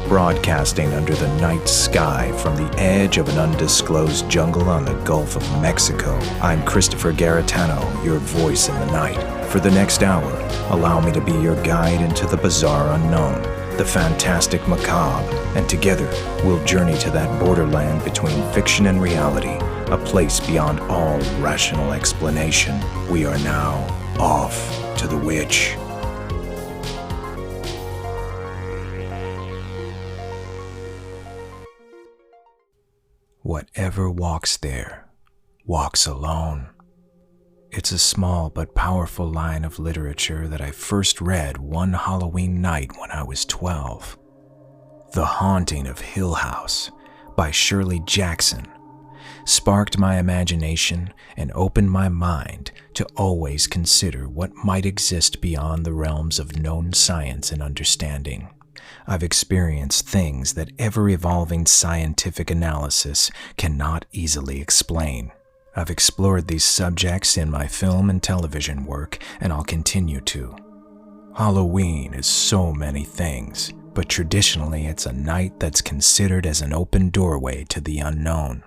Broadcasting under the night sky from the edge of an undisclosed jungle on the Gulf of Mexico, I'm Christopher Garetano, your voice in the night. For the next hour, allow me to be your guide into the bizarre unknown, the fantastic macabre, and together we'll journey to that borderland between fiction and reality, a place beyond all rational explanation. We are now off to the witch. Whatever walks there, walks alone. It's a small but powerful line of literature that I first read one Halloween night when I was 12. The Haunting of Hill House by Shirley Jackson sparked my imagination and opened my mind to always consider what might exist beyond the realms of known science and understanding. I've experienced things that ever-evolving scientific analysis cannot easily explain. I've explored these subjects in my film and television work, and I'll continue to. Halloween is so many things, but traditionally it's a night that's considered as an open doorway to the unknown.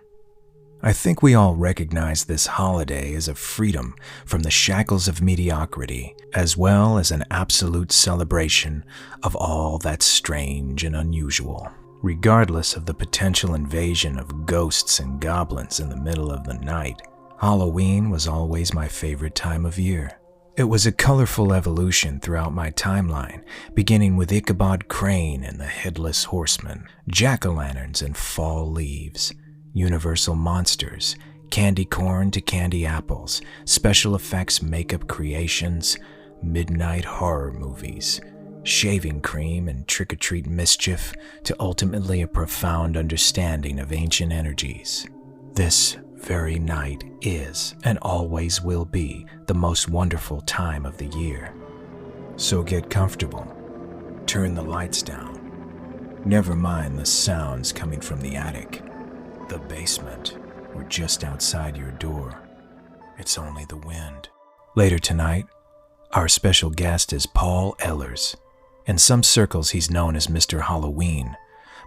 I think we all recognize this holiday as a freedom from the shackles of mediocrity, as well as an absolute celebration of all that's strange and unusual. Regardless of the potential invasion of ghosts and goblins in the middle of the night, Halloween was always my favorite time of year. It was a colorful evolution throughout my timeline, beginning with Ichabod Crane and the Headless Horseman, jack-o'-lanterns and fall leaves, Universal monsters, candy corn to candy apples, special effects makeup creations, midnight horror movies, shaving cream and trick-or-treat mischief, to ultimately a profound understanding of ancient energies. This very night is, and always will be, the most wonderful time of the year. So get comfortable. Turn the lights down. Never mind the sounds coming from the attic, the basement, or just outside your door. It's only the wind. Later tonight, our special guest is Paul Ehlers. In some circles, he's known as Mr. Halloween,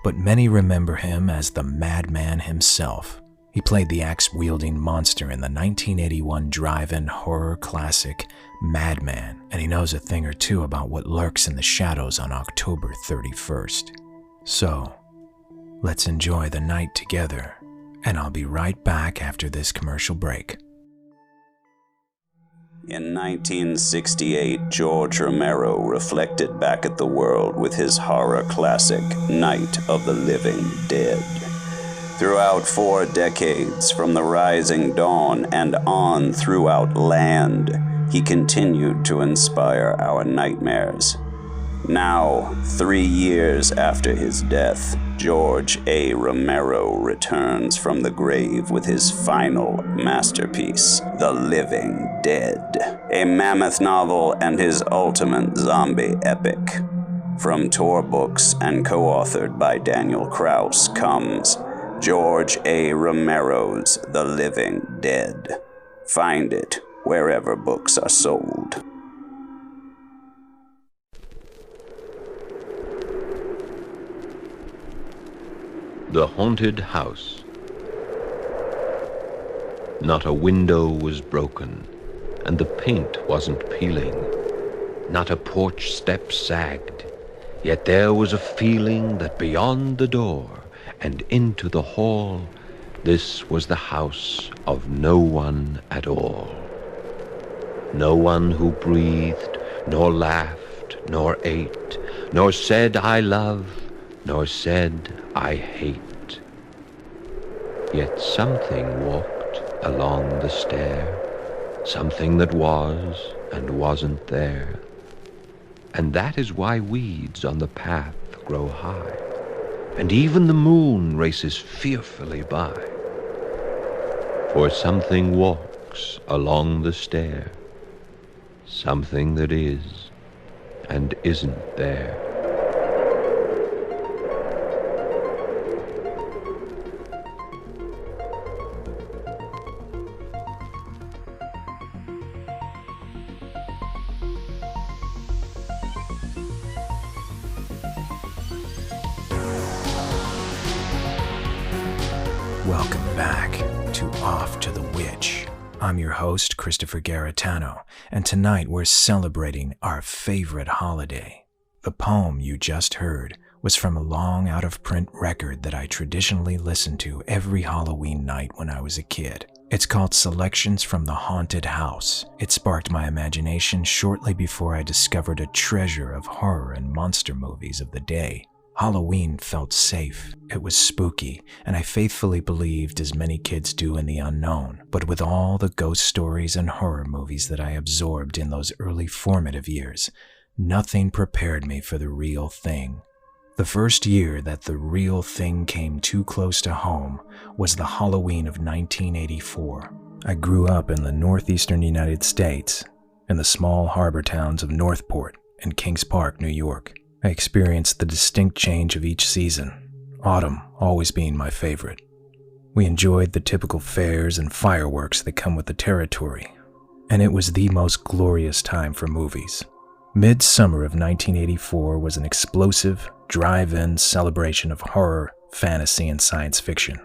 but many remember him as the Madman himself. He played the axe-wielding monster in the 1981 drive-in horror classic Madman, and he knows a thing or two about what lurks in the shadows on October 31st. So, let's enjoy the night together, and I'll be right back after this commercial break. In 1968, George Romero reflected back at the world with his horror classic, Night of the Living Dead. Throughout 4 decades, from the rising dawn and on throughout land, he continued to inspire our nightmares. Now, 3 years after his death, George A. Romero returns from the grave with his final masterpiece, The Living Dead, a mammoth novel and his ultimate zombie epic. From Tor Books and co-authored by Daniel Kraus comes George A. Romero's The Living Dead. Find it wherever books are sold. The Haunted House. Not a window was broken, and the paint wasn't peeling. Not a porch step sagged, yet there was a feeling that beyond the door and into the hall, this was the house of no one at all. No one who breathed, nor laughed, nor ate, nor said I love, nor said I hate. Yet something walked along the stair, something that was and wasn't there. And that is why weeds on the path grow high, and even the moon races fearfully by. For something walks along the stair, something that is and isn't there. Welcome back to Off to the Witch. I'm your host, Christopher Garitano, and tonight we're celebrating our favorite holiday. The poem you just heard was from a long out-of-print record that I traditionally listened to every Halloween night when I was a kid. It's called Selections from the Haunted House. It sparked my imagination shortly before I discovered a treasure of horror and monster movies of the day. Halloween felt safe, it was spooky, and I faithfully believed, as many kids do, in the unknown. But with all the ghost stories and horror movies that I absorbed in those early formative years, nothing prepared me for the real thing. The first year that the real thing came too close to home was the Halloween of 1984. I grew up in the northeastern United States, in the small harbor towns of Northport and Kings Park, New York. I experienced the distinct change of each season, autumn always being my favorite. We enjoyed the typical fairs and fireworks that come with the territory, and it was the most glorious time for movies. Midsummer of 1984 was an explosive, drive-in celebration of horror, fantasy, and science fiction.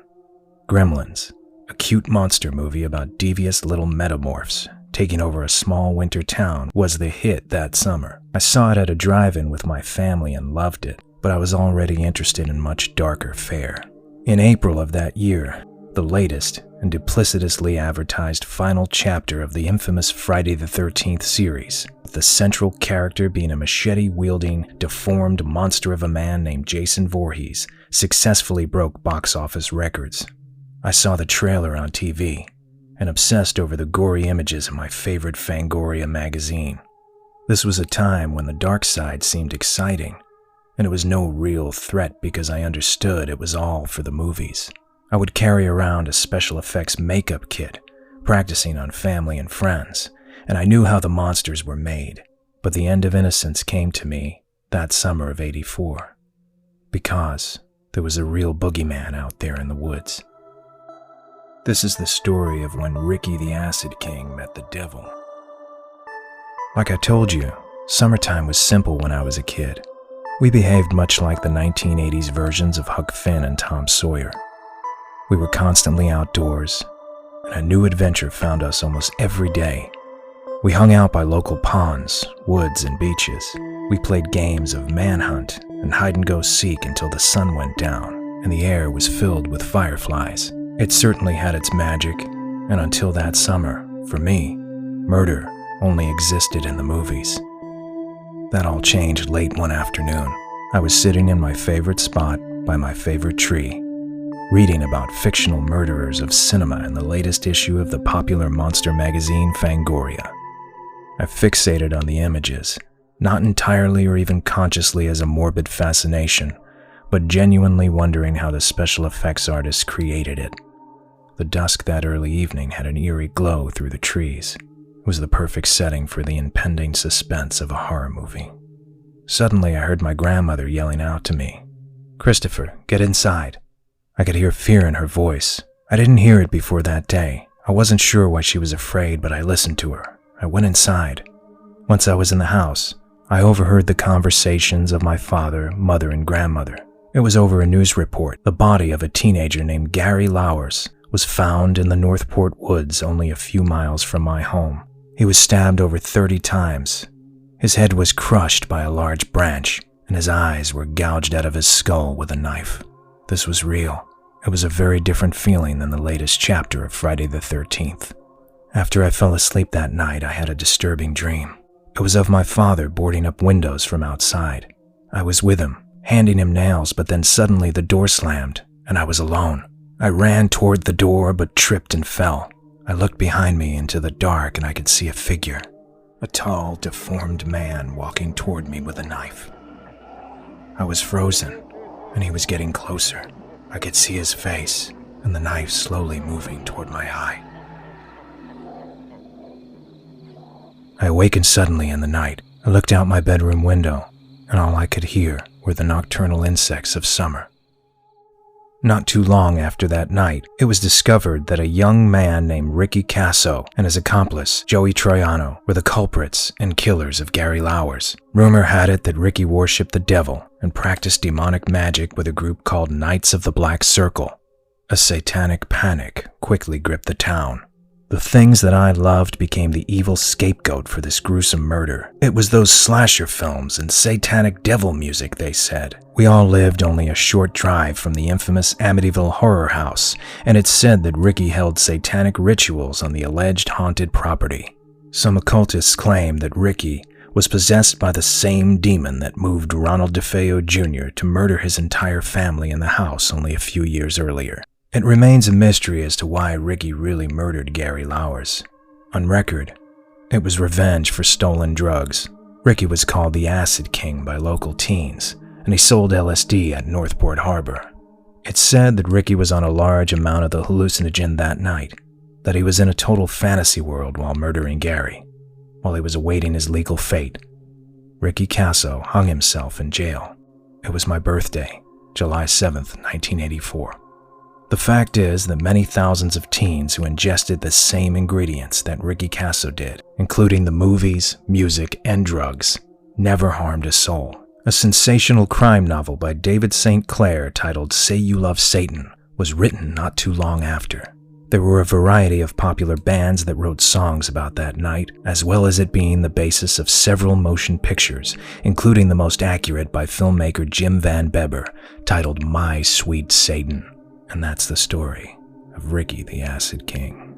Gremlins, a cute monster movie about devious little metamorphs taking over a small winter town, was the hit that summer. I saw it at a drive-in with my family and loved it, but I was already interested in much darker fare. In April of that year, the latest and duplicitously advertised final chapter of the infamous Friday the 13th series, with the central character being a machete-wielding, deformed monster of a man named Jason Voorhees, successfully broke box office records. I saw the trailer on TV, and obsessed over the gory images of my favorite Fangoria magazine. This was a time when the dark side seemed exciting, and it was no real threat because I understood it was all for the movies. I would carry around a special effects makeup kit, practicing on family and friends, and I knew how the monsters were made, but the end of innocence came to me that summer of '84, because there was a real boogeyman out there in the woods. This is the story of when Ricky the Acid King met the devil. Like I told you, summertime was simple when I was a kid. We behaved much like the 1980s versions of Huck Finn and Tom Sawyer. We were constantly outdoors, and a new adventure found us almost every day. We hung out by local ponds, woods, and beaches. We played games of manhunt and hide-and-go-seek until the sun went down and the air was filled with fireflies. It certainly had its magic, and until that summer, for me, murder only existed in the movies. That all changed late one afternoon. I was sitting in my favorite spot by my favorite tree, reading about fictional murderers of cinema in the latest issue of the popular monster magazine Fangoria. I fixated on the images, not entirely or even consciously as a morbid fascination, but genuinely wondering how the special effects artists created it. The dusk that early evening had an eerie glow through the trees. It was the perfect setting for the impending suspense of a horror movie. Suddenly, I heard my grandmother yelling out to me, "Christopher, get inside." I could hear fear in her voice. I didn't hear it before that day. I wasn't sure why she was afraid, but I listened to her. I went inside. Once I was in the house, I overheard the conversations of my father, mother, and grandmother. It was over a news report. The body of a teenager named Gary Ehlers was found in the Northport woods only a few miles from my home. He was stabbed over 30 times. His head was crushed by a large branch, and his eyes were gouged out of his skull with a knife. This was real. It was a very different feeling than the latest chapter of Friday the 13th. After I fell asleep that night, I had a disturbing dream. It was of my father boarding up windows from outside. I was with him, handing him nails, but then suddenly the door slammed, and I was alone. I ran toward the door, but tripped and fell. I looked behind me into the dark, and I could see a figure. A tall, deformed man walking toward me with a knife. I was frozen, and he was getting closer. I could see his face, and the knife slowly moving toward my eye. I awakened suddenly in the night. I looked out my bedroom window, and all I could hear were the nocturnal insects of summer. Not too long after that night, it was discovered that a young man named Ricky Casso and his accomplice, Joey Troiano, were the culprits and killers of Gary Lauwers. Rumor had it that Ricky worshipped the devil and practiced demonic magic with a group called Knights of the Black Circle. A satanic panic quickly gripped the town. The things that I loved became the evil scapegoat for this gruesome murder. It was those slasher films and satanic devil music, they said. We all lived only a short drive from the infamous Amityville horror house, and it's said that Ricky held satanic rituals on the alleged haunted property. Some occultists claim that Ricky was possessed by the same demon that moved Ronald DeFeo Jr. to murder his entire family in the house only a few years earlier. It remains a mystery as to why Ricky really murdered Gary Lauwers. On record, it was revenge for stolen drugs. Ricky was called the Acid King by local teens, and he sold LSD at Northport Harbor. It's said that Ricky was on a large amount of the hallucinogen that night, that he was in a total fantasy world while murdering Gary. While he was awaiting his legal fate, Ricky Casso hung himself in jail. It was my birthday, July 7th, 1984. The fact is that many thousands of teens who ingested the same ingredients that Ricky Casso did, including the movies, music, and drugs, never harmed a soul. A sensational crime novel by David St. Clair titled Say You Love Satan was written not too long after. There were a variety of popular bands that wrote songs about that night, as well as it being the basis of several motion pictures, including the most accurate by filmmaker Jim Van Bebber, titled My Sweet Satan. And that's the story of Ricky the Acid King.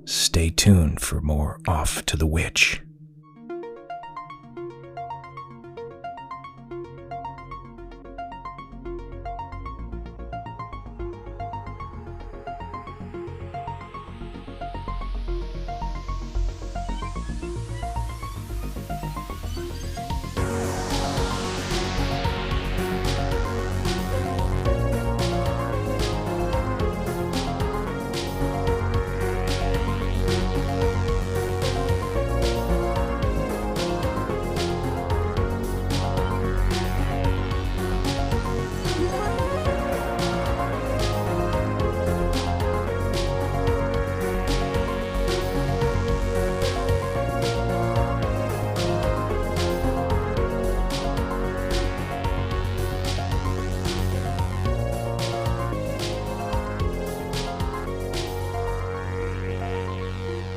Stay tuned for more Off to the Witch.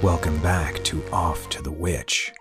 Welcome back to Off to the Witch.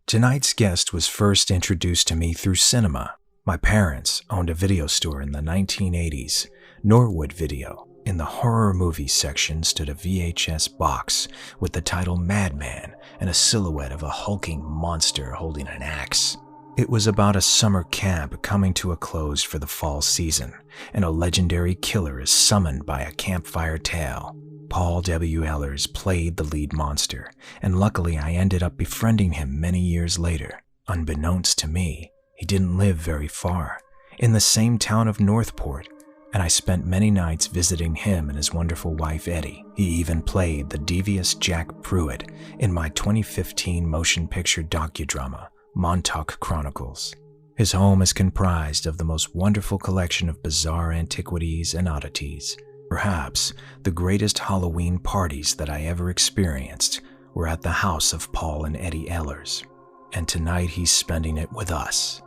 Tonight's guest was first introduced to me through cinema. My parents owned a video store in the 1980s, Norwood Video. In the horror movie section stood a VHS box with the title Madman and a silhouette of a hulking monster holding an axe. It was about a summer camp coming to a close for the fall season, and a legendary killer is summoned by a campfire tale. Paul W. Ehlers played the lead monster, and luckily I ended up befriending him many years later. Unbeknownst to me, he didn't live very far, in the same town of Northport, and I spent many nights visiting him and his wonderful wife Eddie. He even played the devious Jack Pruitt in my 2015 motion picture docudrama, Montauk Chronicles. His home is comprised of the most wonderful collection of bizarre antiquities and oddities. Perhaps the greatest Halloween parties that I ever experienced were at the house of Paul and Eddie Ehlers, and tonight he's spending it with us.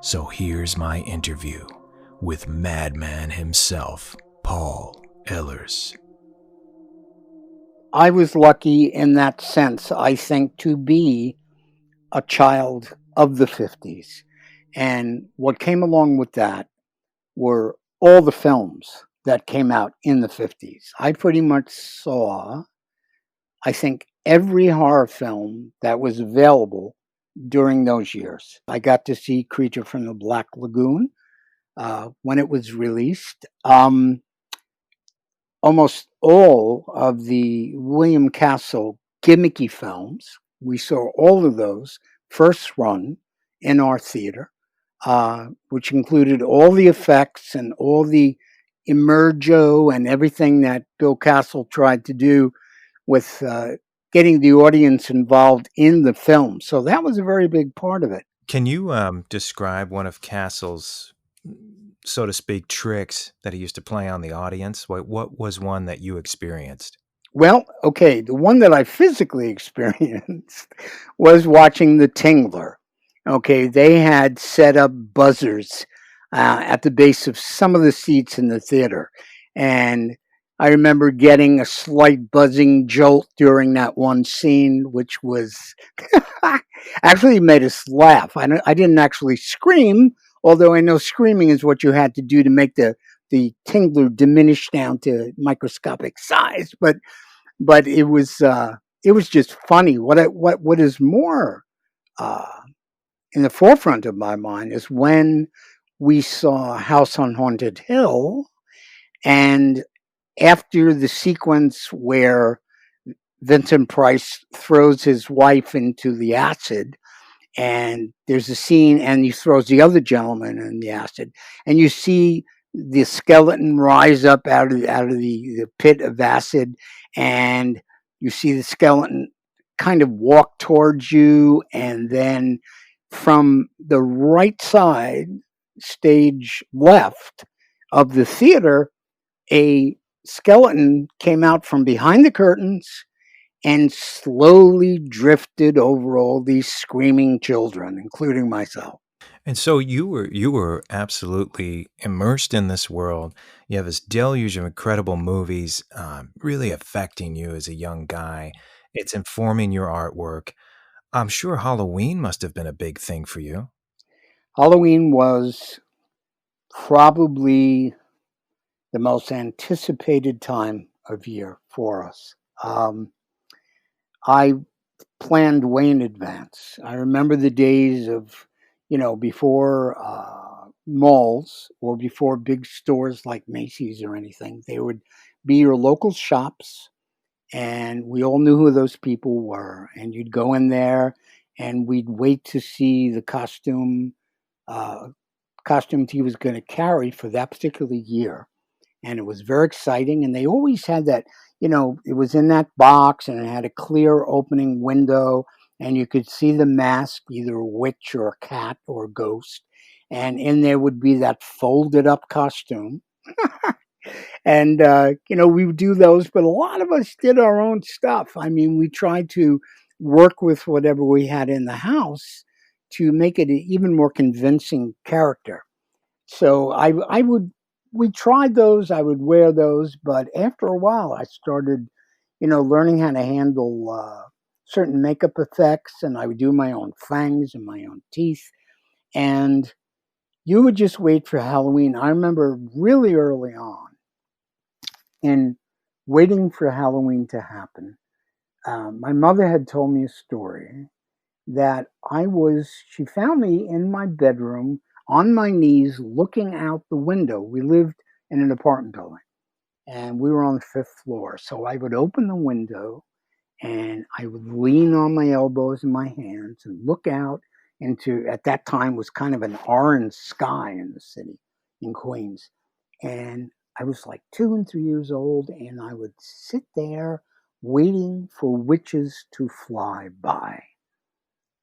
So here's my interview with Madman himself, Paul Ehlers. I was lucky in that sense, I think, to be a child of the 50s. And what came along with that were all the films that came out in the 50s. I pretty much saw, I think, every horror film that was available during those years. I got to see Creature from the Black Lagoon when it was released. Almost all of the William Castle gimmicky films, we saw all of those first run in our theater, which included all the effects and all the emergo and everything that Bill Castle tried to do with getting the audience involved in the film. So that was a very big part of it. Can you describe one of Castle's, so to speak, tricks that he used to play on the audience? What was one that you experienced? Well, okay, the one that I physically experienced was watching The Tingler. Okay, they had set up buzzers at the base of some of the seats in the theater. And I remember getting a slight buzzing jolt during that one scene, which was actually made us laugh. I didn't actually scream, although I know screaming is what you had to do to make the tingler diminish down to microscopic size. But it was just funny. What is more uh, in the forefront of my mind is when we saw House on Haunted Hill, and after the sequence where Vincent Price throws his wife into the acid, and there's a scene, and he throws the other gentleman in the acid, and you see the skeleton rise up out of the pit of acid, and you see the skeleton kind of walk towards you, and then from the right side, stage left of the theater, a skeleton came out from behind the curtains and slowly drifted over all these screaming children, including myself. And so you were absolutely immersed in this world. You have this deluge of incredible movies, really affecting you as a young guy. It's informing your artwork. I'm sure Halloween must have been a big thing for you. Halloween was probably the most anticipated time of year for us. I planned way in advance. I remember the days of, before malls or before big stores like Macy's or anything. They would be your local shops, and we all knew who those people were. And you'd go in there, and we'd wait to see the uh, costume he was going to carry for that particular year. And it was very exciting. And they always had that, it was in that box, and it had a clear opening window, and you could see the mask, either a witch or a cat or a ghost. And in there would be that folded up costume. And, we would do those, but a lot of us did our own stuff. I mean, we tried to work with whatever we had in the house to make it an even more convincing character. So we tried those, I would wear those, but after a while I started, learning how to handle certain makeup effects, and I would do my own fangs and my own teeth. And you would just wait for Halloween. I remember really early on in waiting for Halloween to happen. My mother had told me a story that she found me in my bedroom on my knees looking out the window. We lived in an apartment building, and we were on the fifth floor. So I would open the window, and I would lean on my elbows and my hands and look out into, at that time, was kind of an orange sky in the city in Queens. And I was like 2 and 3 years old, and I would sit there waiting for witches to fly by.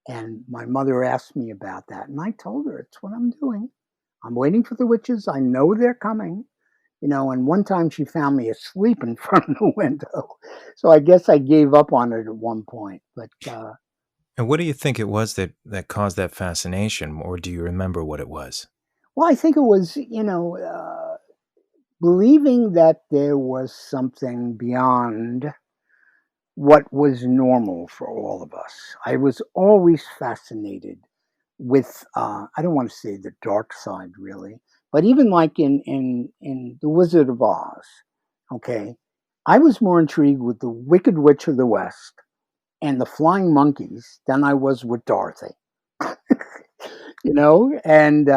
And my mother asked me about that, and I told her it's what I'm doing. I'm waiting for the witches. I know they're coming. And one time she found me asleep in front of the window. So I guess I gave up on it at one point. But And what do you think it was that caused that fascination, or do you remember what it was? well, I think it was, believing that there was something beyond what was normal for all of us. I was always fascinated with, I don't want to say the dark side really, but even like in The Wizard of Oz, okay, I was more intrigued with the Wicked Witch of the West and the Flying Monkeys than I was with Dorothy. And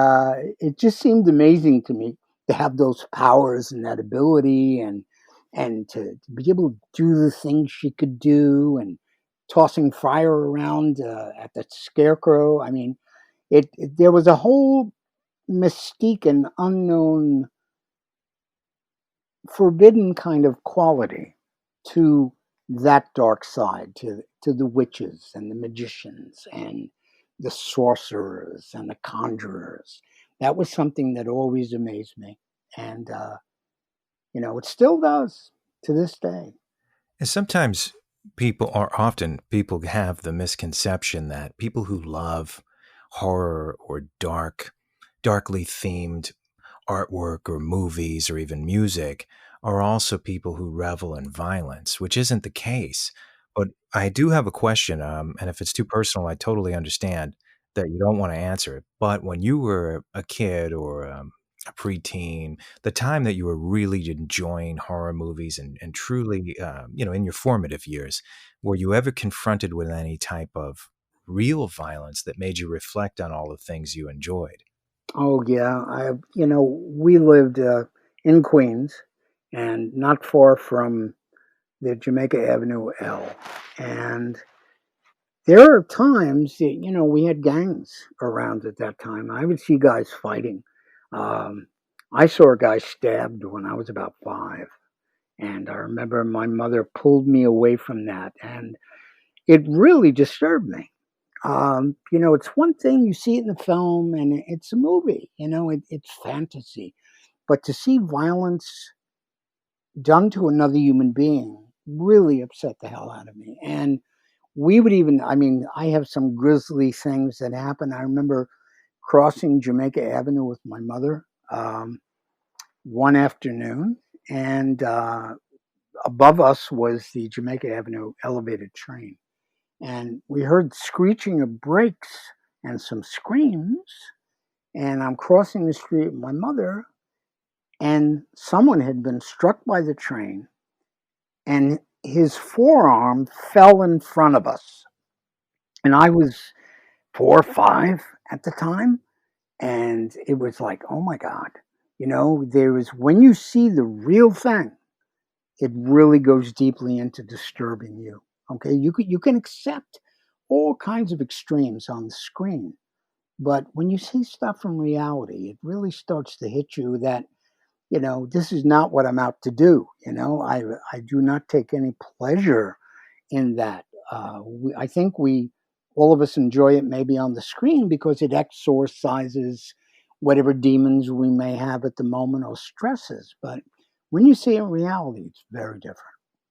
it just seemed amazing to me to have those powers and that ability, and to be able to do the things she could do, and tossing fire around at that scarecrow. I mean, there was a whole mystique and unknown, forbidden kind of quality to that dark side to the witches and the magicians and the sorcerers and the conjurers. That was something that always amazed me, and it still does to this day. And sometimes people have the misconception that people who love horror or darkly themed artwork or movies or even music are also people who revel in violence, which isn't the case. But I do have a question, and if it's too personal, I totally understand that you don't want to answer it. But when you were a kid or a preteen, the time that you were really enjoying horror movies and truly, in your formative years, were you ever confronted with any type of real violence that made you reflect on all the things you enjoyed? Oh yeah, we lived in Queens, and not far from the Jamaica Avenue L, and there are times that, we had gangs around at that time. I would see guys fighting. Um, I saw a guy stabbed when I was about 5, and I remember my mother pulled me away from that, and it really disturbed me. It's one thing you see it in the film, and it's a movie. It's fantasy, but to see violence done to another human being really upset the hell out of me. And we would even, I mean, I have some grisly things that happen. I remember crossing Jamaica Avenue with my mother one afternoon, and above us was the Jamaica Avenue elevated train. And we heard screeching of brakes and some screams. And I'm crossing the street with my mother, and someone had been struck by the train, and his forearm fell in front of us. And I was 4 or 5 at the time, and it was like, oh my God, there is, when you see the real thing, it really goes deeply into disturbing you. Okay, you can accept all kinds of extremes on the screen, but when you see stuff from reality, it really starts to hit you that this is not what I'm out to do. I do not take any pleasure in that. I think all of us enjoy it maybe on the screen because it exorcises whatever demons we may have at the moment or stresses. But when you see it in reality, it's very different.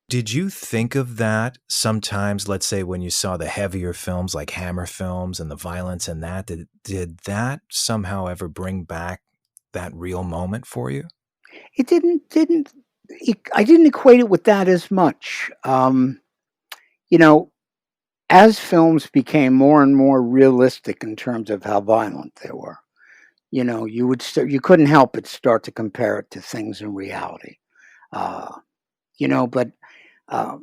Did you think of that sometimes, let's say when you saw the heavier films like Hammer films and the violence in that, did that somehow ever bring back that real moment for you? It didn't. I didn't equate it with that as much. You know, as films became more and more realistic in terms of how violent they were, you couldn't help but start to compare it to things in reality. Uh, but uh,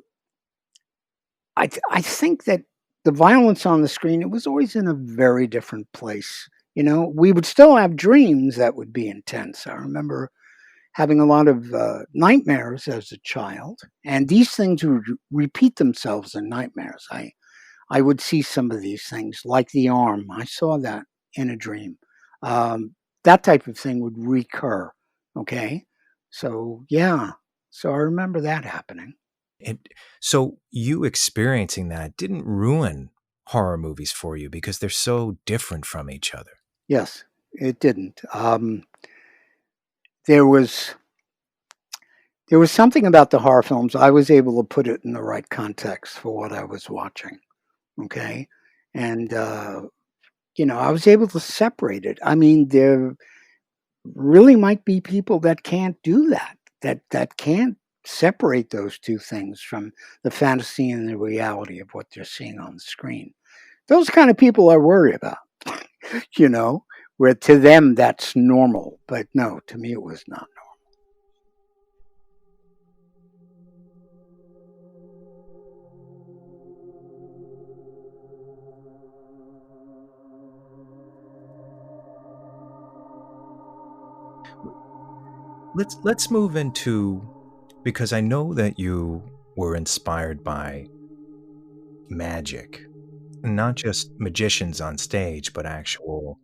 I think that the violence on the screen, it was always in a very different place. We would still have dreams that would be intense. I remember having a lot of nightmares as a child, and these things would repeat themselves in nightmares. I would see some of these things, like the arm. I saw that in a dream. That type of thing would recur. Okay, so yeah, so I remember that happening. And so you experiencing that didn't ruin horror movies for you because they're so different from each other. Yes, it didn't. There was there was something about the horror films. I was able to put it in the right context for what I was watching. Okay, and I was able to separate it. I mean, there really might be people that can't do that. That can't separate those two things from the fantasy and the reality of what they're seeing on the screen. Those kind of people I worry about. you know, where to them that's normal, but no, to me it was not Let's move into, because I know that you were inspired by magic, not just magicians on stage, but actual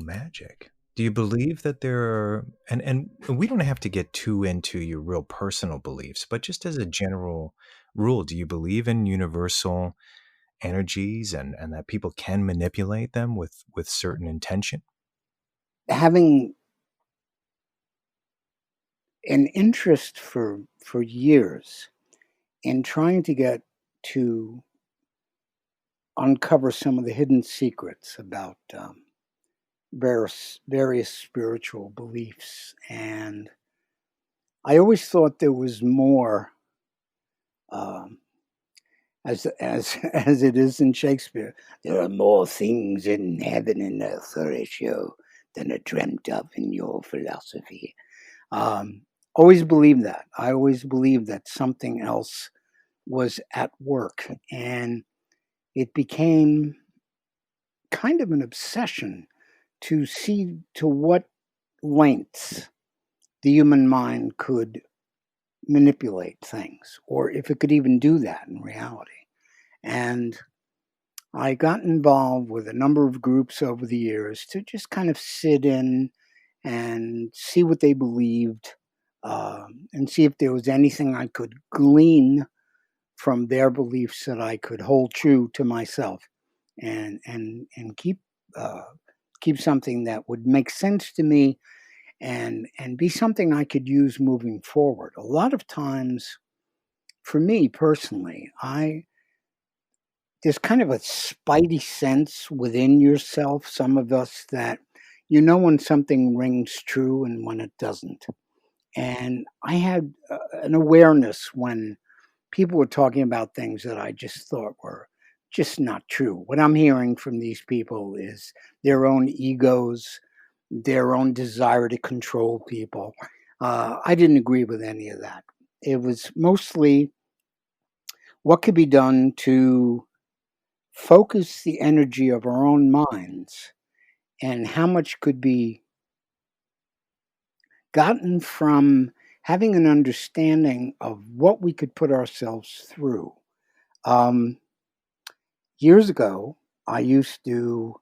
magic. Do you believe that there are, and we don't have to get too into your real personal beliefs, but just as a general rule, do you believe in universal energies and that people can manipulate them with certain intention? Having an interest for years in trying to get to uncover some of the hidden secrets about various spiritual beliefs, and I always thought there was more, um, as it is in Shakespeare. There are more things in heaven and earth, Horatio, than are dreamt of in your philosophy. Um, Always believed that. I always believed that something else was at work, and it became kind of an obsession to see to what lengths the human mind could manipulate things, or if it could even do that in reality. And I got involved with a number of groups over the years to just kind of sit in and see what they believed, and see if there was anything I could glean from their beliefs that I could hold true to myself, and uh, keep something that would make sense to me, and be something I could use moving forward. A lot of times, for me personally, I there's kind of a spidey sense within yourself. Some of us that when something rings true and when it doesn't. And I had an awareness when people were talking about things that I just thought were just not true. What I'm hearing from these people is their own egos, their own desire to control people. I didn't agree with any of that. It was mostly what could be done to focus the energy of our own minds and how much could be gotten from having an understanding of what we could put ourselves through. Um, Years ago, I used to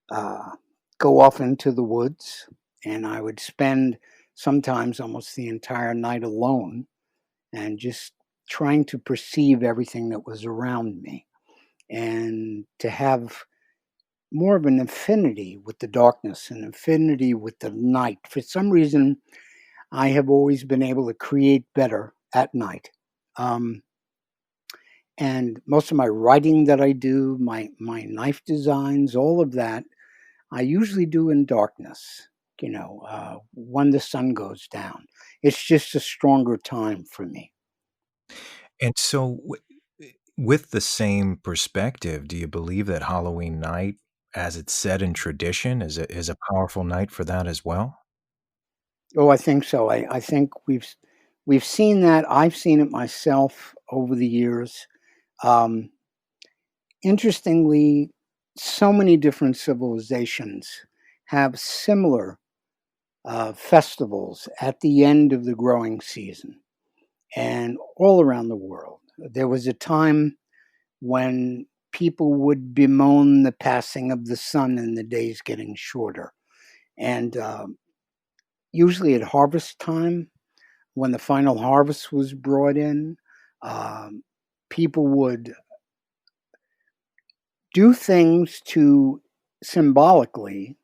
uh, go off into the woods, and I would spend sometimes almost the entire night alone and just trying to perceive everything that was around me and to have more of an affinity with the darkness, an affinity with the night. For some reason, I have always been able to create better at night. Um, and most of my writing that I do, my knife designs, all of that, I usually do in darkness. When the sun goes down, it's just a stronger time for me. And so, with the same perspective, do you believe that Halloween night, as it's said in tradition, is a powerful night for that as well? Oh, I think so. I think we've seen that. I've seen it myself over the years. Um, Interestingly, so many different civilizations have similar festivals at the end of the growing season and all around the world. There was a time when people would bemoan the passing of the sun and the days getting shorter. And usually at harvest time, when the final harvest was brought in, um, people would do things to symbolically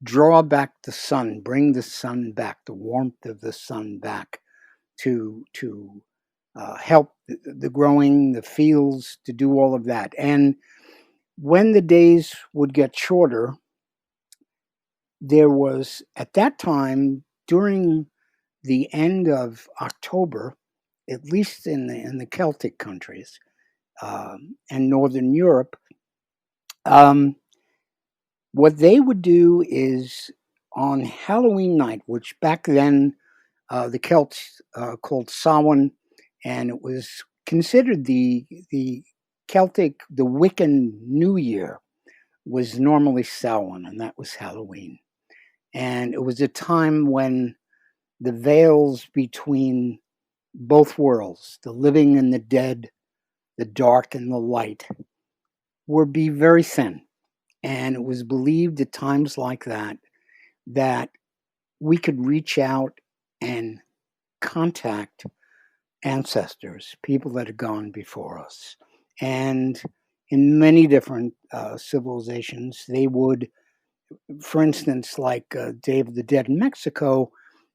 draw back the sun, bring the sun back, the warmth of the sun back to help the growing, the fields, to do all of that. And when the days would get shorter, there was at that time during the end of October, at least in the Celtic countries and Northern Europe, um, what they would do is on Halloween night, which back then the Celts called Samhain, and it was considered the the Wiccan New Year was normally Samhain, and that was Halloween. And it was a time when the veils between both worlds, the living and the dead, the dark and the light, would be very thin. And it was believed at times like that that we could reach out and contact ancestors, people that had gone before us. And in many different civilizations, they would, for instance, like Day of the Dead in Mexico,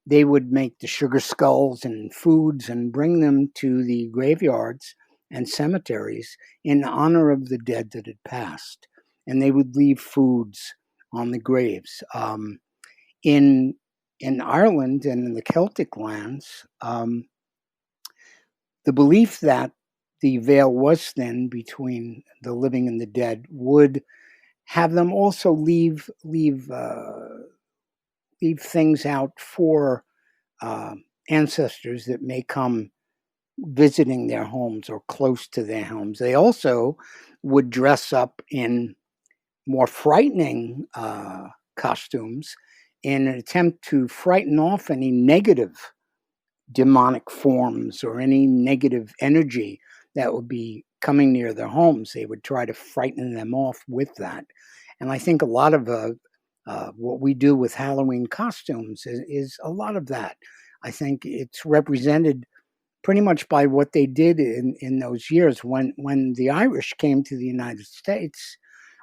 they would make the sugar skulls and foods and bring them to the graveyards and cemeteries in honor of the dead that had passed. And they would leave foods on the graves. In Ireland and in the Celtic lands, the belief that the veil was thin between the living and the dead would have them also leave things out for ancestors that may come visiting their homes or close to their homes. They also would dress up in more frightening costumes in an attempt to frighten off any negative demonic forms or any negative energy that would be coming near their homes. They would try to frighten them off with that. And I think a lot of what we do with Halloween costumes is a lot of that. I think it's represented pretty much by what they did in those years. When the Irish came to the United States,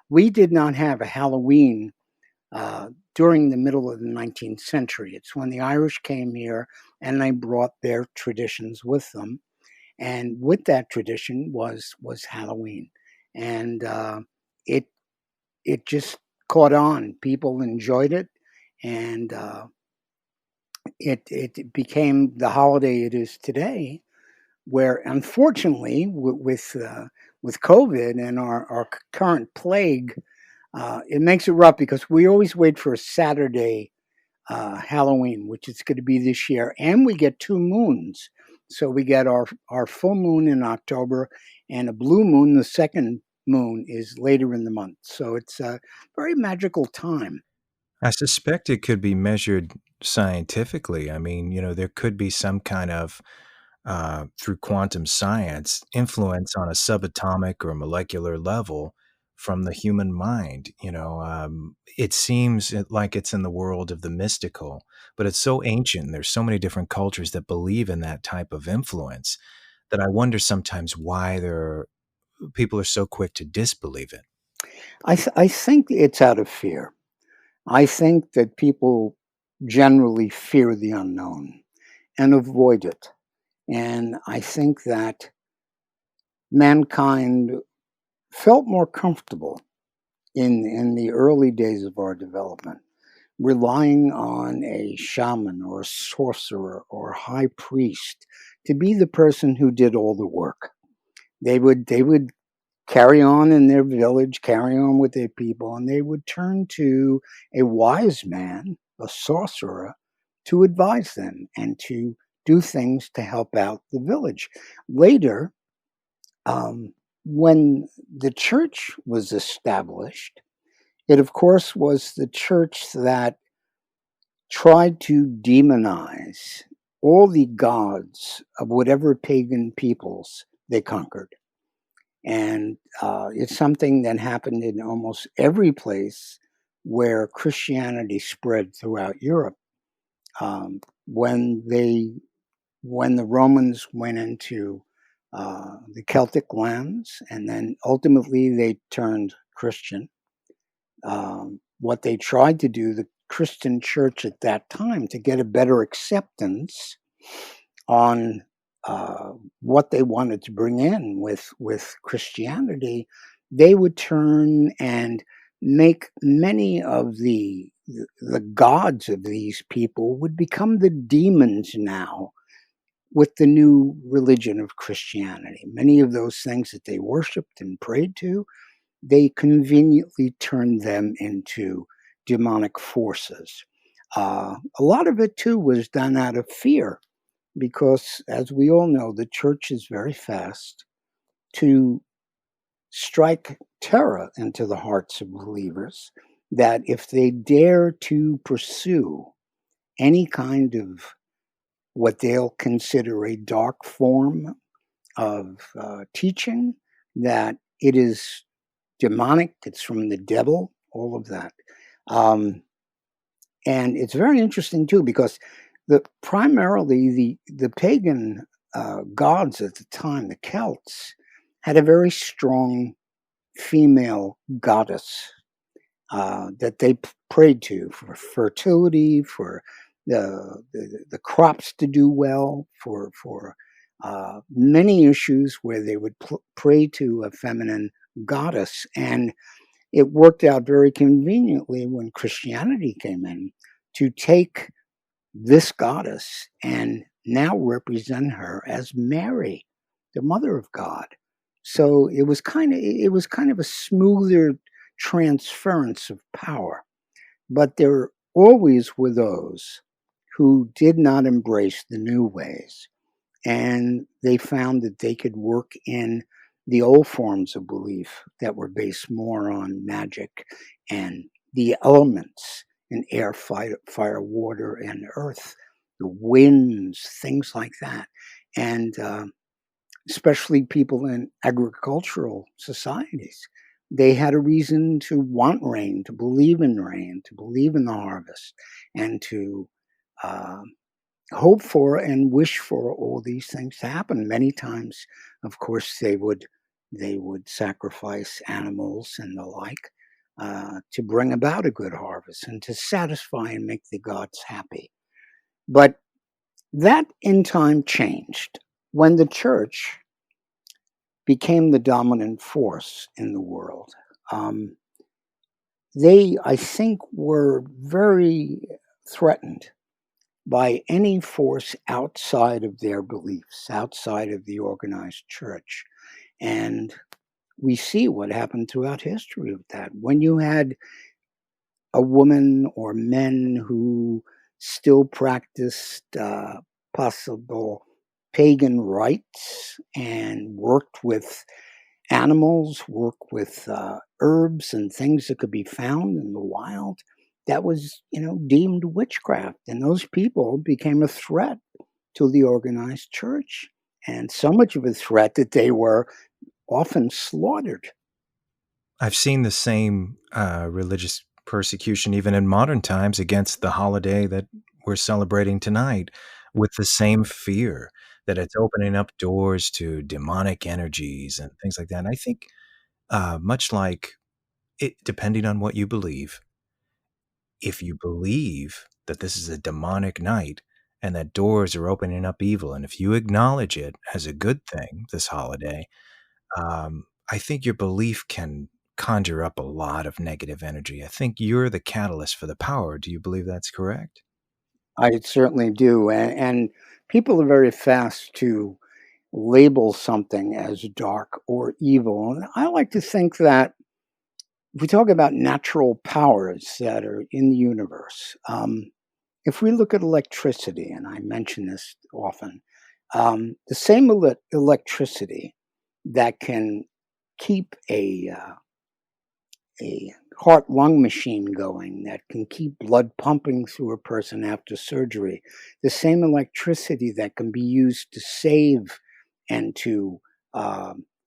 we did not have a Halloween during the middle of the 19th century. It's when the Irish came here and they brought their traditions with them. And with that tradition was Halloween. And it just caught on. People enjoyed it. And it became the holiday it is today, where unfortunately with COVID and our current plague, it makes it rough because we always wait for a Saturday Halloween, which is going to be this year, and we get two moons. So we get our full moon in October and a blue moon. The second moon is later in the month. So it's a very magical time. I suspect it could be measured scientifically. I mean, there could be some kind of, through quantum science, influence on a subatomic or molecular level from the human mind. It seems like it's in the world of the mystical, but it's so ancient. There's so many different cultures that believe in that type of influence that I wonder sometimes why people are so quick to disbelieve it. I think it's out of fear. I think that people generally fear the unknown and avoid it. And I think that mankind felt more comfortable in the early days of our development, relying on a shaman or a sorcerer or high priest to be the person who did all the work. They would carry on in their village, carry on with their people, and they would turn to a wise man, a sorcerer, to advise them and to do things to help out the village. Later, when the church was established, it of course was the church that tried to demonize all the gods of whatever pagan peoples they conquered. And it's something that happened in almost every place where Christianity spread throughout Europe. Um, when the Romans went into the Celtic lands, and then ultimately they turned Christian. What they tried to do, the Christian church at that time, to get a better acceptance on what they wanted to bring in with Christianity, they would turn and make many of the gods of these people would become the demons now with the new religion of Christianity. Many of those things that they worshipped and prayed to, they conveniently turned them into demonic forces. A lot of it, too, was done out of fear because, as we all know, the church is very fast to strike terror into the hearts of believers, that if they dare to pursue any kind of what they'll consider a dark form of teaching, that it is demonic, it's from the devil, all of that. Um, And it's very interesting too, because primarily the pagan gods at the time, the Celts, had a very strong female goddess that they prayed to for fertility, for the crops to do well, for many issues where they would pray to a feminine goddess. And it worked out very conveniently when Christianity came in to take this goddess and now represent her as Mary, the mother of God. So it was kind of a smoother transference of power. But there always were those who did not embrace the new ways, and they found that they could work in the old forms of belief that were based more on magic and the elements in air, fire, water, and earth, the winds, things like that. And especially people in agricultural societies, they had a reason to want rain, to believe in rain, to believe in the harvest, and to hope for and wish for all these things to happen. Many times, of course, they would sacrifice animals and the like to bring about a good harvest and to satisfy and make the gods happy. But that in time changed when the church became the dominant force in the world. They, I think, were very threatened by any force outside of their beliefs, outside of the organized church. And we see what happened throughout history of that. When you had a woman or men who still practiced possible pagan rites and worked with animals, worked with herbs and things that could be found in the wild, that was, deemed witchcraft. And those people became a threat to the organized church, and so much of a threat that they were often slaughtered. I've seen the same religious persecution even in modern times against the holiday that we're celebrating tonight, with the same fear that it's opening up doors to demonic energies and things like that. And I think much like it, depending on what you believe, if you believe that this is a demonic night and that doors are opening up evil, and if you acknowledge it as a good thing, this holiday, I think your belief can conjure up a lot of negative energy. I think you're the catalyst for the power. Do you believe that's correct? I certainly do. And people are very fast to label something as dark or evil. And I like to think that if we talk about natural powers that are in the universe, if we look at electricity, and I mention this often, the same electricity that can keep a heart-lung machine going, that can keep blood pumping through a person after surgery, the same electricity that can be used to save and to,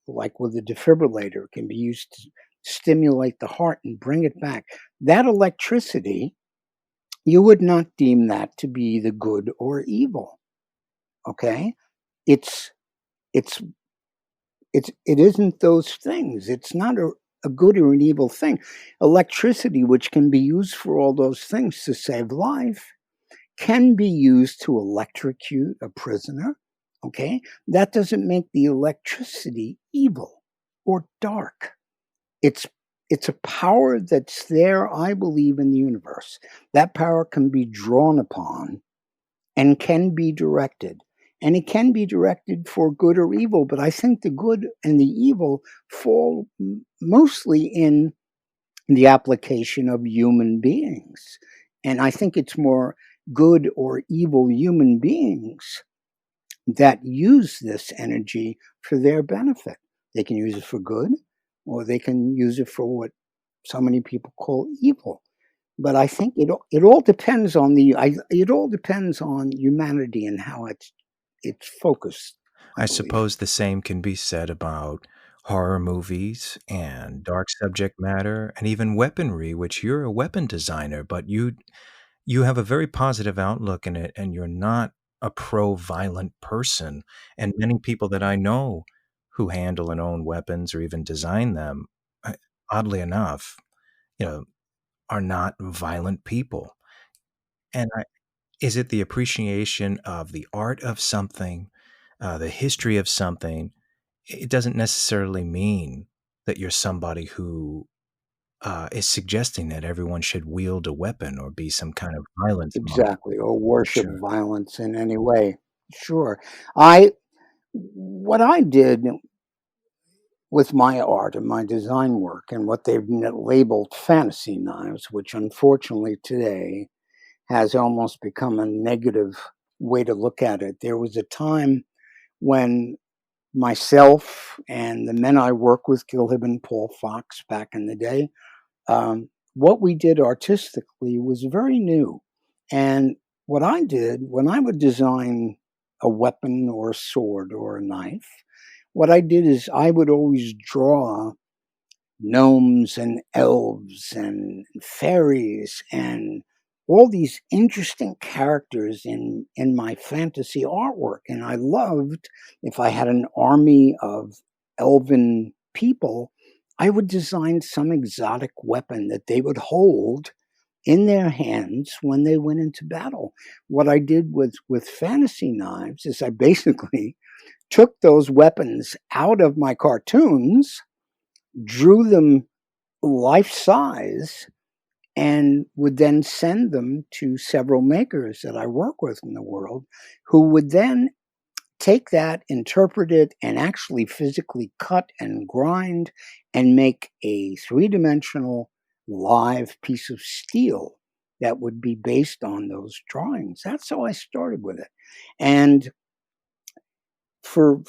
like with a defibrillator, can be used to stimulate the heart and bring it back. That electricity, you would not deem that to be either good or evil. Okay? It's it's it isn't those things. It's not a good or an evil thing. Electricity, which can be used for all those things to save life, can be used to electrocute a prisoner. Okay? That doesn't make the electricity evil or dark. It's a power that's there, I believe, in the universe. That power can be drawn upon and can be directed. And it can be directed for good or evil, but I think the good and the evil fall mostly in the application of human beings. And I think it's more good or evil human beings that use this energy for their benefit. They can use it for good, or they can use it for what so many people call evil. But I think it all depends on it all depends on humanity and how it's focused. I suppose the same can be said about horror movies and dark subject matter and even weaponry, which you're a weapon designer, but you have a very positive outlook in it, and you're not a pro-violent person. And many people that I know who handle and own weapons or even design them, uh, oddly enough, you know, are not violent people. And is it the appreciation of the art of something, the history of something? It doesn't necessarily mean that you're somebody who is suggesting that everyone should wield a weapon or be some kind of violence monk. Exactly, or worship Sure. violence in any way. Sure. I what I did with my art and my design work and what they've labeled fantasy knives, which unfortunately today has almost become a negative way to look at it. There was a time when myself and the men I work with, Gil Hibben and Paul Fox, back in the day, what we did artistically was very new. And what I did when I would design a weapon or a sword or a knife, what I did is I would always draw gnomes and elves and fairies and all these interesting characters in my fantasy artwork. And I loved, if I had an army of elven people, I would design some exotic weapon that they would hold in their hands when they went into battle. What I did with fantasy knives is I basically took those weapons out of my cartoons, drew them life size, and would then send them to several makers that I work with in the world, who would then take that, interpret it, and actually physically cut and grind and make a three-dimensional live piece of steel that would be based on those drawings. That's how I started with it. And for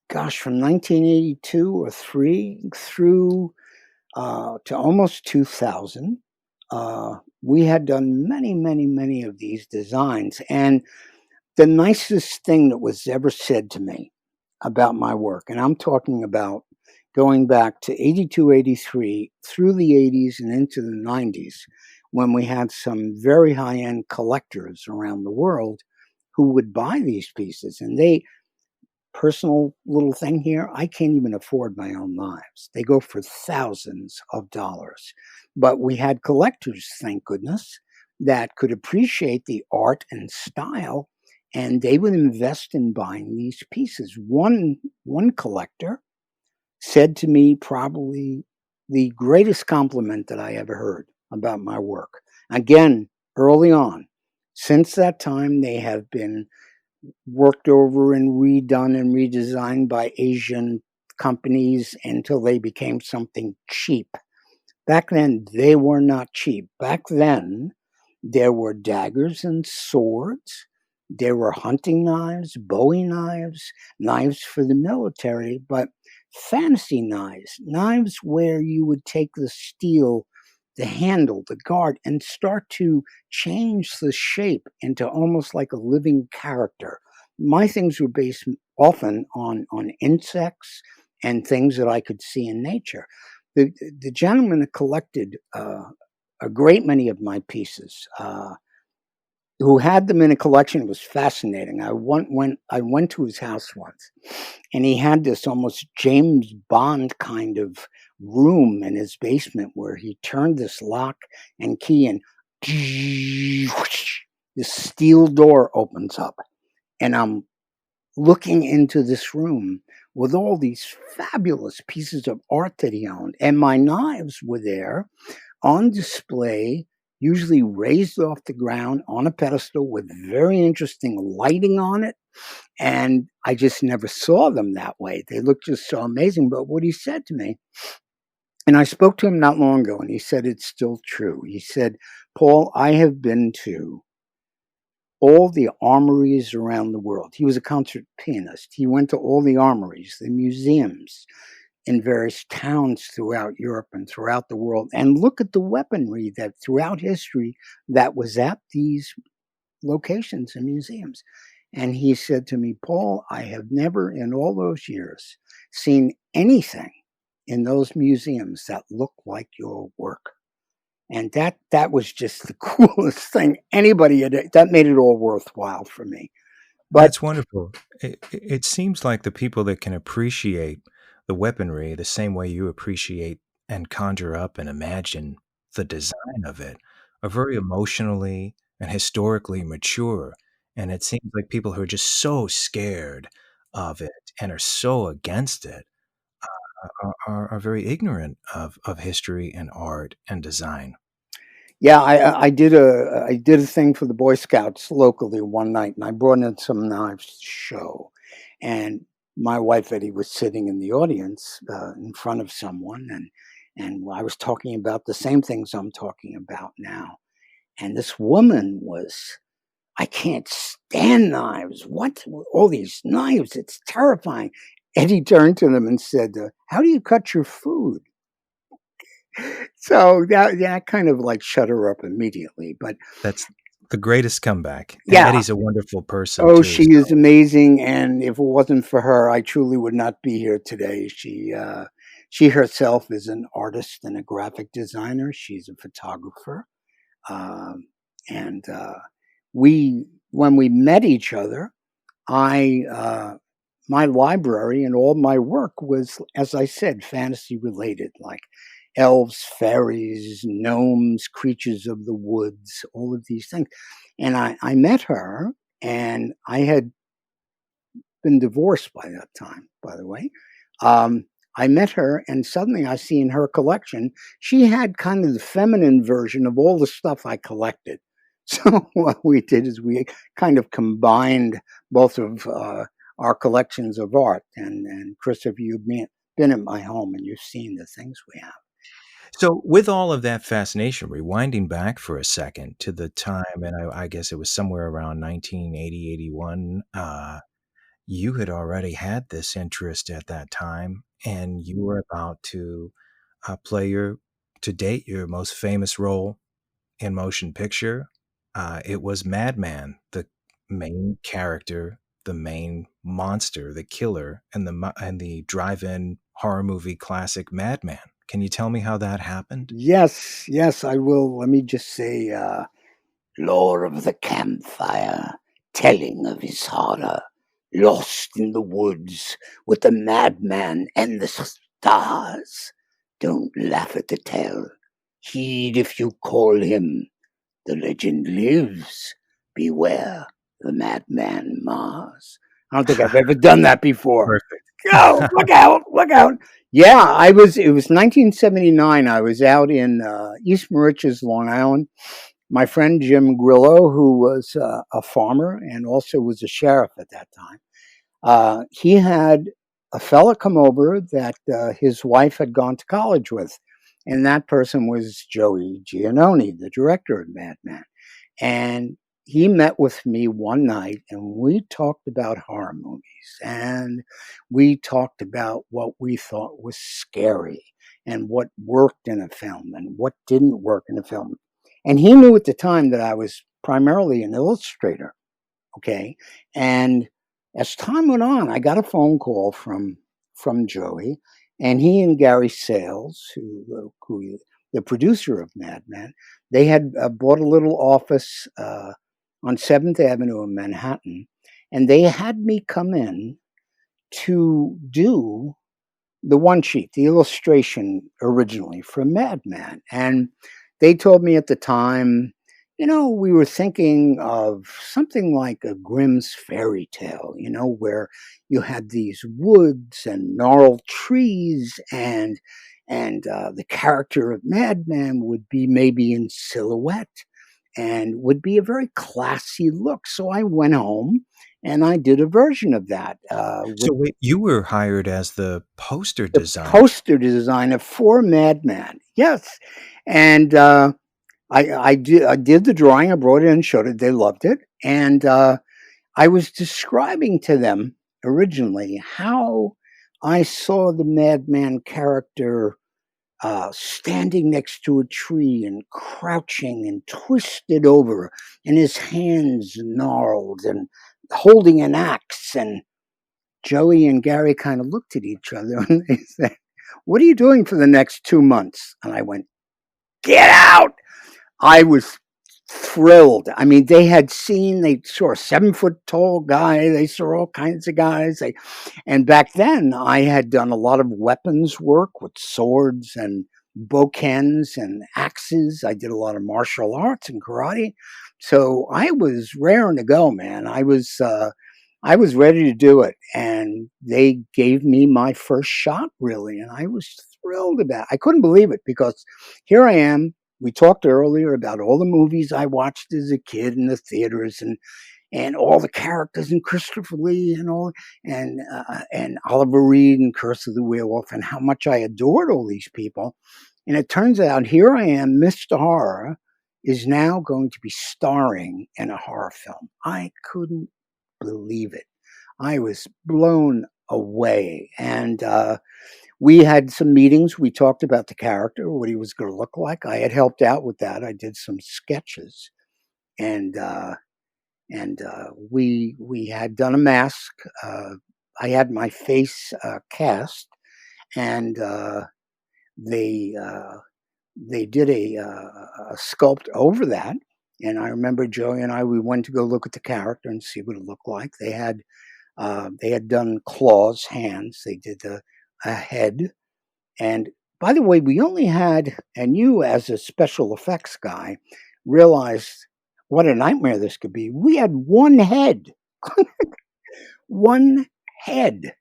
gosh, from 1982 or 3 through to almost 2000, we had done many, many, many of these designs. And the nicest thing that was ever said to me about my work, and I'm talking about going back to 82, 83, through the 80s and into the 90s, when we had some very high end collectors around the world who would buy these pieces. And they, personal little thing here, I can't even afford my own knives. They go for thousands of dollars. But we had collectors, thank goodness, that could appreciate the art and style, and they would invest in buying these pieces. One collector said to me probably the greatest compliment that I ever heard about my work. Again, early on. Since that time, they have been worked over and redone and redesigned by Asian companies until they became something cheap. Back then, they were not cheap. Back then, there were daggers and swords. There were hunting knives, bowie knives, knives for the military, but fantasy knives, knives where you would take the steel, the handle, the guard, and start to change the shape into almost like a living character. My things were based often on insects and things that I could see in nature. The gentleman that collected a great many of my pieces, who had them in a collection. It was fascinating. I went to his house once, and he had this almost James Bond kind of room in his basement where he turned this lock and key, and this steel door opens up, and I'm looking into this room with all these fabulous pieces of art that he owned, and my knives were there on display, usually raised off the ground on a pedestal with very interesting lighting on it. And I just never saw them that way. They looked just so amazing. But what he said to me, and I spoke to him not long ago, and he said it's still true. He said, Paul, I have been to all the armories around the world. He was a concert pianist. He went to all the armories, the museums, in various towns throughout Europe and throughout the world, and look at the weaponry that throughout history that was at these locations and museums. And he said to me, Paul, I have never in all those years seen anything in those museums that looked like your work. And that was just the coolest thing anybody had. That made it all worthwhile for me. But That's wonderful. It seems like the people that can appreciate the weaponry the same way you appreciate and conjure up and imagine the design of it are very emotionally and historically mature. And it seems like people who are just so scared of it and are so against it are very ignorant of history and art and design. yeah, I did a thing for the Boy Scouts locally one night, and I brought in some knives to show. And my wife Eddie was sitting in the audience in front of someone, and I was talking about the same things I'm talking about now. And this woman was, I can't stand knives. What? All these knives? It's terrifying. Eddie turned to them and said, "How do you cut your food?" So that kind of like shut her up immediately. But That's the greatest comeback. And yeah, Eddie's a wonderful person oh, too. she is amazing. And if it wasn't for her, I truly would not be here today. She herself is an artist and a graphic designer. She's a photographer. Um, and when we met each other, my library and all my work was, as I said, fantasy related, like elves, fairies, gnomes, creatures of the woods, all of these things. And I met her, and I had been divorced by that time, by the way. I met her, and suddenly I see in her collection, she had kind of the feminine version of all the stuff I collected. So what we did is we kind of combined both of our collections of art. And Christopher, you've been at my home and you've seen the things we have. So, with all of that fascination, rewinding back for a second to the time, and I guess it was somewhere around 1980, 81, you had already had this interest at that time, and you were about to play to date, your most famous role in motion picture. It was Madman, the main character, the main monster, the killer, and the drive-in horror movie classic Madman. Can you tell me how that happened? Yes, I will. Let me just say, lore of the campfire, telling of his horror, lost in the woods with the madman and the stars. Don't laugh at the tale. Heed if you call him. The legend lives. Beware the madman Mars. I don't think I've ever done that before. Perfect. Go, look out, look out. Yeah, it was 1979. I was out in East Moriches, Long Island. My friend Jim Grillo, who was a farmer and also was a sheriff at that time, he had a fella come over that his wife had gone to college with. And that person was Joey Giannone, the director of Madman. And he met with me one night and we talked about horror movies and we talked about what we thought was scary and what worked in a film and what didn't work in a film. And he knew at the time that I was primarily an illustrator. Okay. And as time went on, I got a phone call from Joey, and he and Gary Sales, who the producer of Madman, they had bought a little office on 7th Avenue in Manhattan, and they had me come in to do the one sheet, the illustration originally for Madman. And they told me at the time, we were thinking of something like a Grimm's fairy tale, where you had these woods and gnarled trees and the character of Madman would be maybe in silhouette and would be a very classy look. So I went home and I did a version of that with So wait, you were hired as the poster the designer. poster designer for Madman. Yes, and I did the drawing. I brought it in, showed it. They loved it, and I was describing to them originally how I saw the Madman character standing next to a tree and crouching and twisted over, and his hands gnarled and holding an axe. And Joey and Gary kind of looked at each other and they said, "What are you doing for the next 2 months?" And I went, get out. I was thrilled. I mean, they saw a 7-foot tall guy. They saw all kinds of guys. And back then I had done a lot of weapons work with swords and bokens and axes. I did a lot of martial arts and karate. So I was raring to go, man. I was ready to do it. And they gave me my first shot, really. And I was thrilled about it. I couldn't believe it because here I am. We talked earlier about all the movies I watched as a kid in the theaters and all the characters and Christopher Lee and all and Oliver Reed and Curse of the Werewolf and how much I adored all these people. And it turns out here I am, Mr. Horror is now going to be starring in a horror film. I couldn't believe it. I was blown away. And we had some meetings. We talked about the character, what he was going to look like. I had helped out with that. I did some sketches, and we had done a mask. I had my face cast, and they did a sculpt over that. And I remember Joey and we went to go look at the character and see what it looked like. They had done claws, hands. They did a head. And by the way, we only had, and you as a special effects guy realized what a nightmare this could be. We had one head, one head.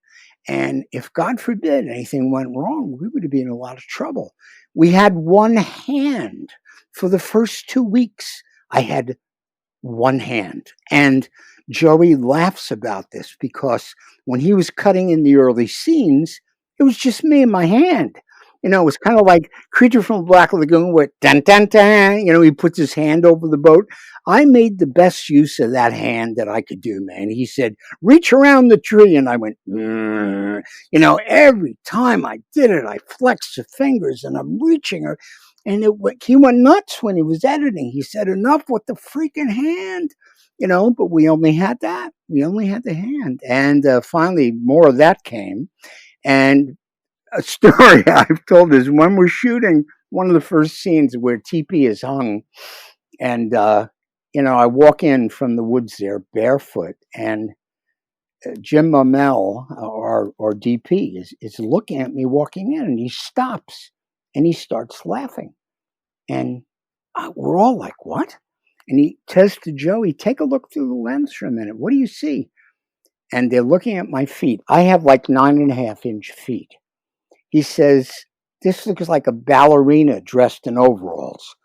And if God forbid anything went wrong, we would be in a lot of trouble. We had one hand. For the first 2 weeks, I had one hand. And Joey laughs about this because when he was cutting in the early scenes, it was just me and my hand. It was kind of like Creature from the Black Lagoon where dun dun dun, he puts his hand over the boat. I made the best use of that hand that I could do, man. He said, reach around the tree. And I went, every time I did it, I flexed the fingers and I'm reaching her. And he went nuts when he was editing. He said, enough with the freaking hand, but we only had that. We only had the hand. And finally, more of that came. And a story I've told is when we're shooting one of the first scenes where TP is hung, and I walk in from the woods there barefoot, and Jim Mamel, our DP, is looking at me walking in, and he stops and he starts laughing, and we're all like, "What?" And he says to Joey, "Take a look through the lens for a minute. What do you see?" And they're looking at my feet. I have like 9.5-inch feet. He says, "This looks like a ballerina dressed in overalls."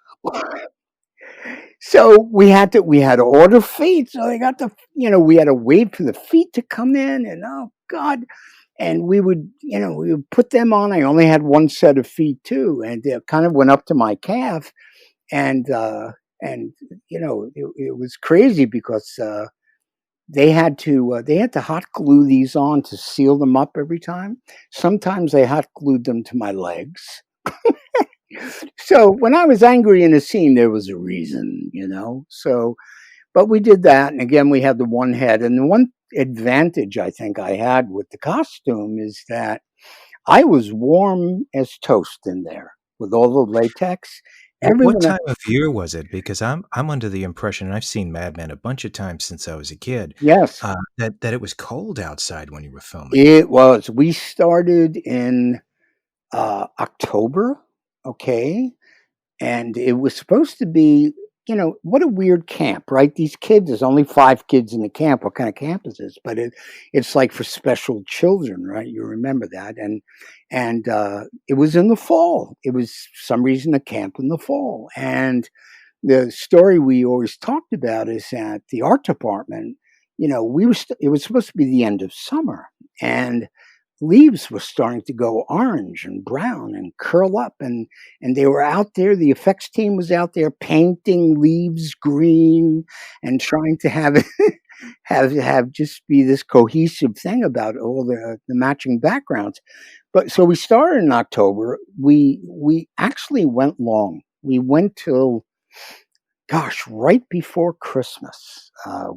So we had to order feet. So they got we had to wait for the feet to come in, and oh God. And we would put them on. I only had one set of feet too. And it kind of went up to my calf. And it was crazy because, they had to hot glue these on to seal them up every time. Sometimes they hot glued them to my legs. So when I was angry in a scene, there was a reason, So, but we did that, and again, we had the one head. And the one advantage I think I had with the costume is that I was warm as toast in there with all the latex. What time of year was it? Because I'm under the impression, and I've seen Madman a bunch of times since I was a kid, Yes, that it was cold outside when you were filming. it was. We started in October, okay, and it was supposed to be, what a weird camp, right? These kids, there's only 5 kids in the camp. What kind of camp is this? But it's like for special children, right? You remember that, and it was in the fall. It was for some reason a camp in the fall, and the story we always talked about is that the art department, it was supposed to be the end of summer, and leaves were starting to go orange and brown and curl up, and they were out there. The effects team was out there painting leaves green and trying to have it have just be this cohesive thing about all the matching backgrounds. But so we started in October. We actually went long. We went till, gosh, right before Christmas.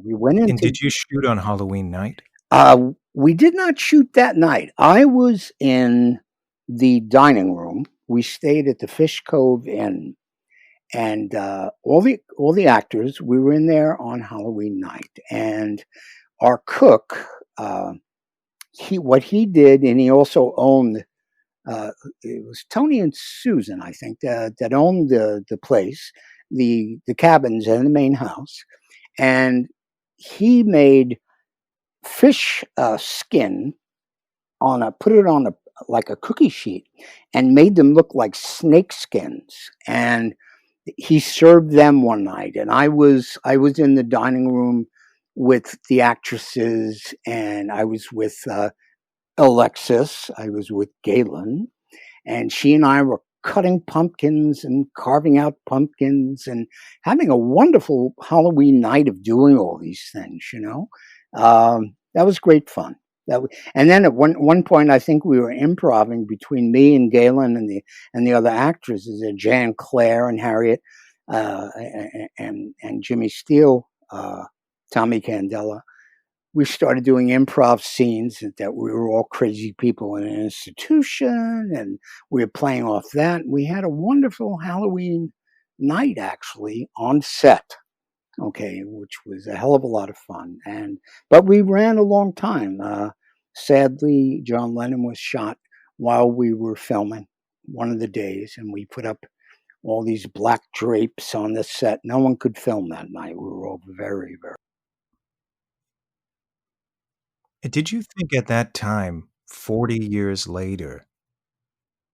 We went into. And did you shoot on Halloween night? We did not shoot that night. I was in the dining room. We stayed at the Fish Cove Inn, and all the actors, we were in there on Halloween night, and our cook, what he did, and he also owned. It was Tony and Susan, I think, that owned the place, the cabins and the main house, and he made fish skin put it on like a cookie sheet, and made them look like snake skins, and he served them one night, and I was in the dining room with the actresses, and I was with Alexis, I was with Galen, and she and I were cutting pumpkins and carving out pumpkins and having a wonderful Halloween night of doing all these things. That was great fun. And then at one point, I think we were improvising between me and Galen and the other actresses, Jan Claire and Harriet, and Jimmy Steele, Tommy Candela. We started doing improv scenes that we were all crazy people in an institution, and we were playing off that. We had a wonderful Halloween night, actually, on set, which was a hell of a lot of fun. But we ran a long time. Sadly, John Lennon was shot while we were filming one of the days, and we put up all these black drapes on the set. No one could film that night. We were all very, very... Did you think at that time, 40 years later,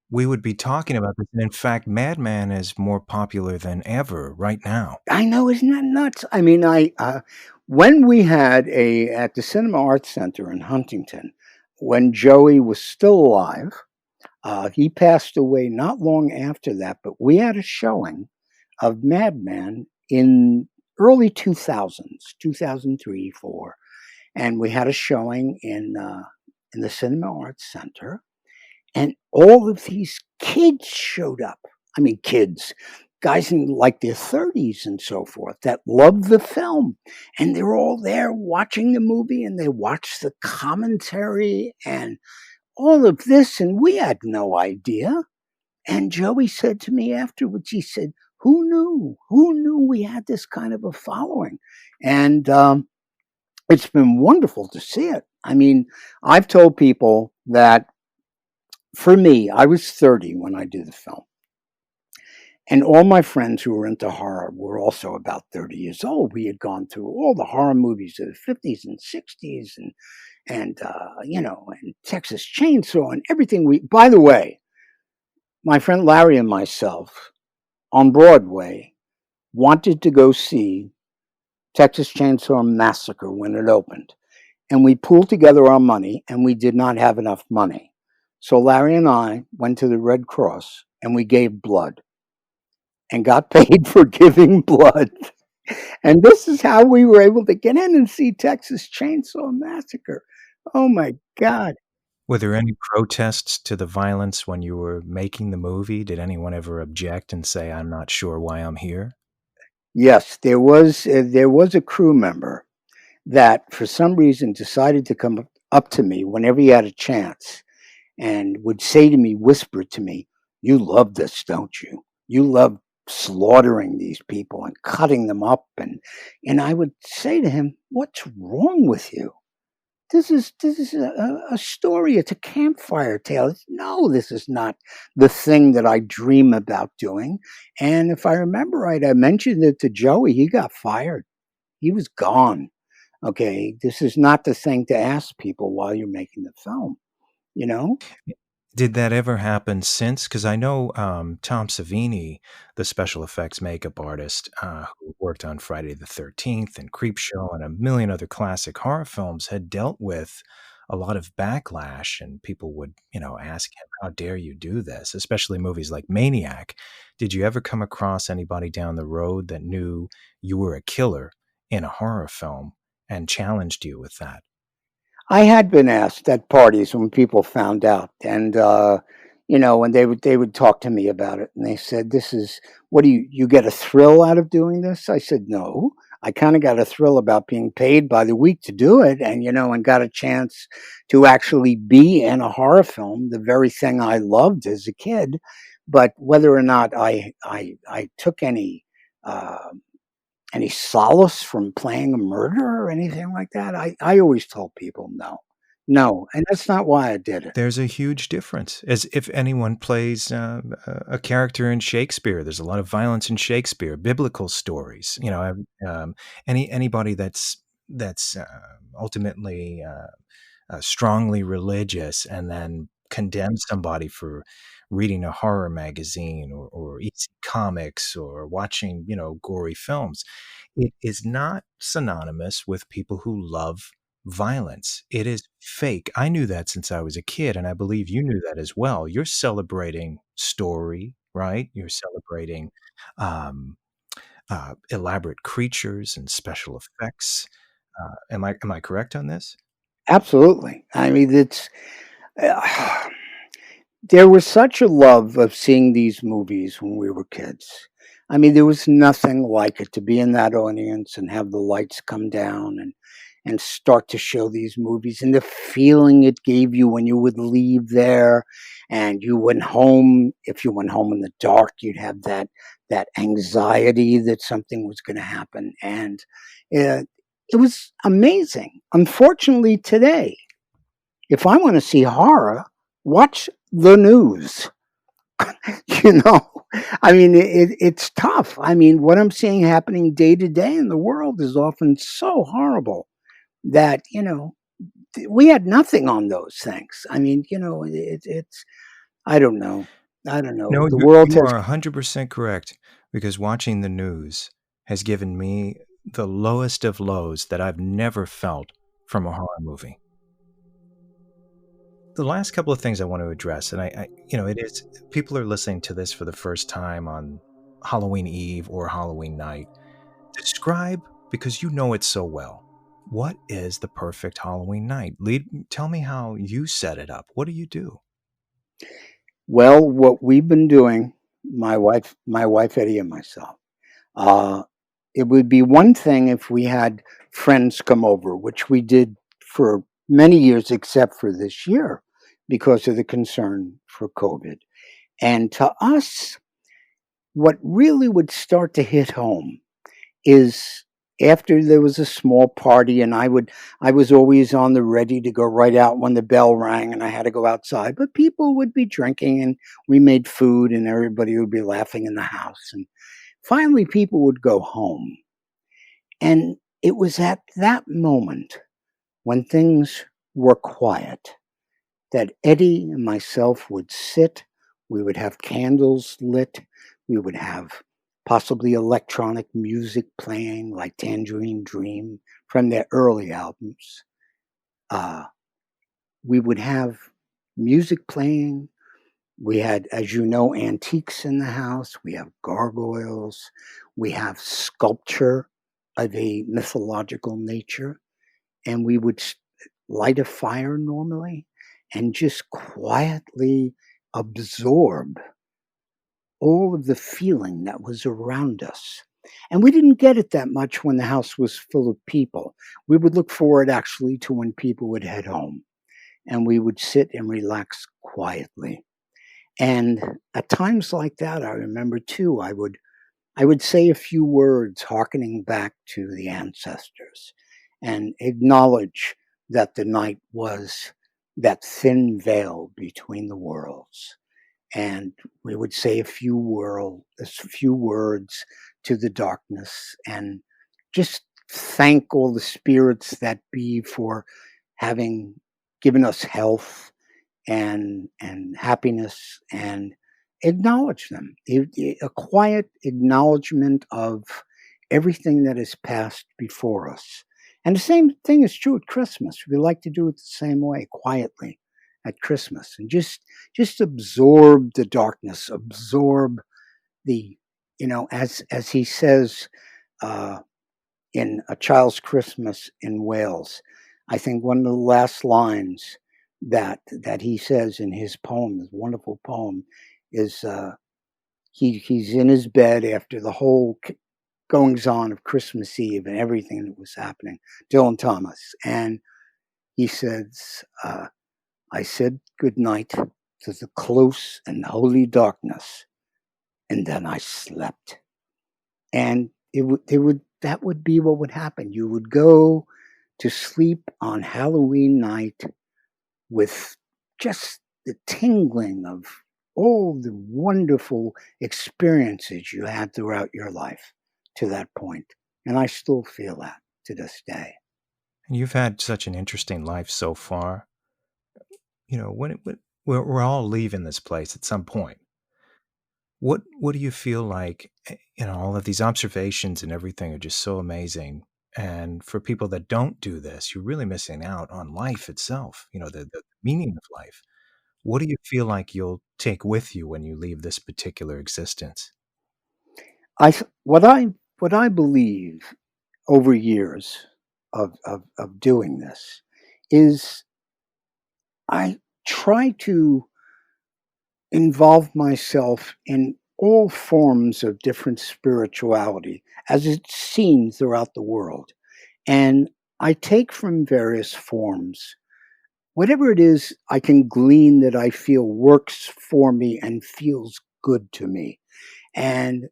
we would be talking about this? And in fact, Madman is more popular than ever right now. I know, isn't that nuts? I mean, when we had at the Cinema Arts Center in Huntington, when Joey was still alive, he passed away not long after that, but we had a showing of Madman in early 2000s, 2003, 4. And we had a showing in the Cinema Arts Center, and all of these kids showed up. I mean, kids, guys in like their 30s and so forth, that loved the film. And they're all there watching the movie, and they watched the commentary and all of this, and we had no idea. And Joey said to me afterwards, he said, who knew? Who knew we had this kind of a following? And it's been wonderful to see it. I mean, I've told people that, for me, I was 30 when I did the film. And all my friends who were into horror were also about 30 years old. We had gone through all the horror movies of the 50s and 60s and Texas Chainsaw and everything. By the way, my friend Larry and myself on Broadway wanted to go see Texas Chainsaw Massacre when it opened. And we pooled together our money, and we did not have enough money. So Larry and I went to the Red Cross, and we gave blood and got paid for giving blood. And this is how we were able to get in and see Texas Chainsaw Massacre. Oh, my God. Were there any protests to the violence when you were making the movie? Did anyone ever object and say, I'm not sure why I'm here? Yes, there was a crew member that for some reason decided to come up to me whenever he had a chance and would say to me, whisper to me, you love this, don't you? You love slaughtering these people and cutting them up. And I would say to him, what's wrong with you? This is a story. It's a campfire tale. No, this is not the thing that I dream about doing. And if I remember right, I mentioned it to Joey. He got fired. He was gone. Okay, this is not the thing to ask people while you're making the film, Did that ever happen since? Because I know Tom Savini, the special effects makeup artist who worked on Friday the 13th and Creepshow and a million other classic horror films, had dealt with a lot of backlash, and people would, ask him, how dare you do this? Especially movies like Maniac. Did you ever come across anybody down the road that knew you were a killer in a horror film and challenged you with that? I had been asked at parties when people found out, and when they would talk to me about it, and they said, "This is what do you get a thrill out of doing this?" I said, "No, I kind of got a thrill about being paid by the week to do it, and got a chance to actually be in a horror film, the very thing I loved as a kid." But whether or not I took any solace from playing a murderer or anything like that, I always told people no, no, and that's not why I did it. There's a huge difference. As if anyone plays a character in Shakespeare, there's a lot of violence in Shakespeare, biblical stories. Anybody that's ultimately strongly religious and then condemns somebody for reading a horror magazine or eating comics or watching, gory films. It is not synonymous with people who love violence. It is fake. I knew that since I was a kid, and I believe you knew that as well. You're celebrating story, right? You're celebrating um, elaborate creatures and special effects. Am I correct on this? Absolutely. I mean, it's uh, there was such a love of seeing these movies when we were kids. I mean, there was nothing like it to be in that audience and have the lights come down and start to show these movies and the feeling it gave you when you would leave there and you went home. If you went home in the dark, you'd have that anxiety that something was going to happen, and uh, it was amazing. Unfortunately, today, if I want to see horror, watch the news. you know, I mean, it's tough. I mean, what I'm seeing happening day to day in the world is often so horrible that we had nothing on those things. I mean, it's I don't know. I don't know. No, The you world you has are 100% correct because watching the news has given me the lowest of lows that I've never felt from a horror movie. The last couple of things I want to address, and it is people are listening to this for the first time on Halloween Eve or Halloween night. Describe, because you know it so well. What is the perfect Halloween night? Tell me how you set it up. What do you do? well, what we've been doing, my wife Eddie and myself. Uh, it would be one thing if we had friends come over, which we did for many years, except for this year, because of the concern for COVID. And to us, what really would start to hit home is after there was a small party, and I was always on the ready to go right out when the bell rang and I had to go outside, but people would be drinking and we made food and everybody would be laughing in the house, and finally people would go home. And it was at that moment when things were quiet that Eddie and myself would sit. We would have candles lit. We would have possibly electronic music playing, like Tangerine Dream from their early albums. Uh, we would have music playing. We had, as you know, antiques in the house. We have gargoyles. We have sculpture of a mythological nature. And we would light a fire normally and just quietly absorb all of the feeling that was around us. And we didn't get it that much when the house was full of people. We would look forward actually to when people would head home and we would sit and relax quietly. And at times like that, I remember too, I would say a few words hearkening back to the ancestors and acknowledge that the night was that thin veil between the worlds. And we would say a few words to the darkness and just thank all the spirits that be for having given us health and happiness, and acknowledge them. A quiet acknowledgement of everything that has passed before us. And the same thing is true at Christmas. We like to do it the same way, quietly at Christmas, and just absorb the darkness, absorb the, as he says, uh, in A Child's Christmas in Wales. I think one of the last lines that he says in his poem, this wonderful poem, is he's in his bed after the whole goings on of Christmas Eve and everything that was happening. Dylan Thomas, and he says, "I said good night to the close and holy darkness, and then I slept. And that would be what would happen. You would go to sleep on Halloween night with just the tingling of all the wonderful experiences you had throughout your life to that point. And I still feel that to this day. And you've had such an interesting life so far. You know, we're all leaving this place at some point. What do you feel like? You know, all of these observations and everything are just so amazing. And for people that don't do this, you're really missing out on life itself. You know, the meaning of life. What do you feel like you'll take with you when you leave this particular existence? What I believe over years of doing this is I try to involve myself in all forms of different spirituality as it's seen throughout the world. And I take from various forms whatever it is I can glean that I feel works for me and feels good to me. And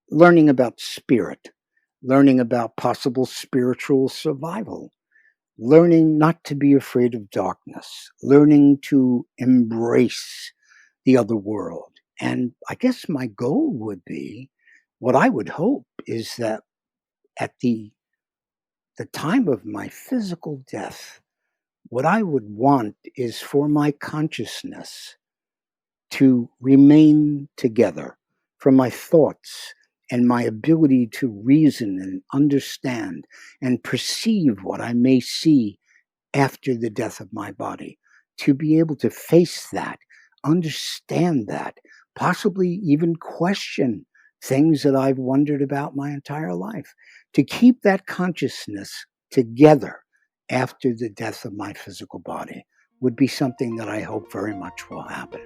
learning about spirit, learning about possible spiritual survival, learning not to be afraid of darkness, learning to embrace the other world. And I guess my goal would be, what I would hope is that at the time of my physical death, what I would want is for my consciousness to remain together, for my thoughts and my ability to reason and understand and perceive what I may see after the death of my body, to be able to face that, understand that, possibly even question things that I've wondered about my entire life, to keep that consciousness together after the death of my physical body would be something that I hope very much will happen.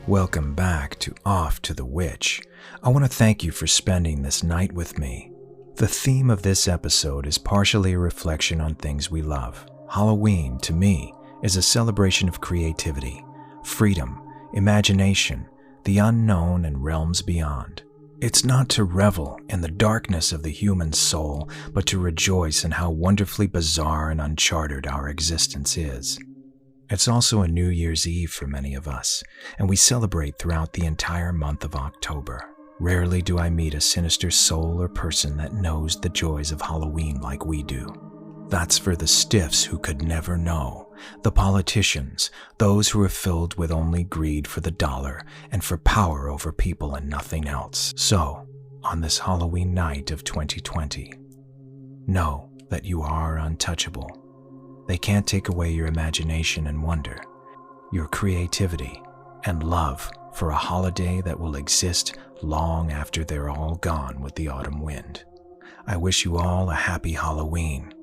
Welcome back to Off to the Witch. I want to thank you for spending this night with me. The theme of this episode is partially a reflection on things we love. Halloween, to me, is a celebration of creativity, freedom, imagination, the unknown and realms beyond. It's not to revel in the darkness of the human soul, but to rejoice in how wonderfully bizarre and uncharted our existence is. It's also a New Year's Eve for many of us, and we celebrate throughout the entire month of October. Rarely do I meet a sinister soul or person that knows the joys of Halloween like we do. That's for the stiffs who could never know, the politicians, those who are filled with only greed for the dollar and for power over people and nothing else. So, on this Halloween night of 2020, know that you are untouchable. They can't take away your imagination and wonder, your creativity, and love for a holiday that will exist long after they're all gone with the autumn wind. I wish you all a happy Halloween.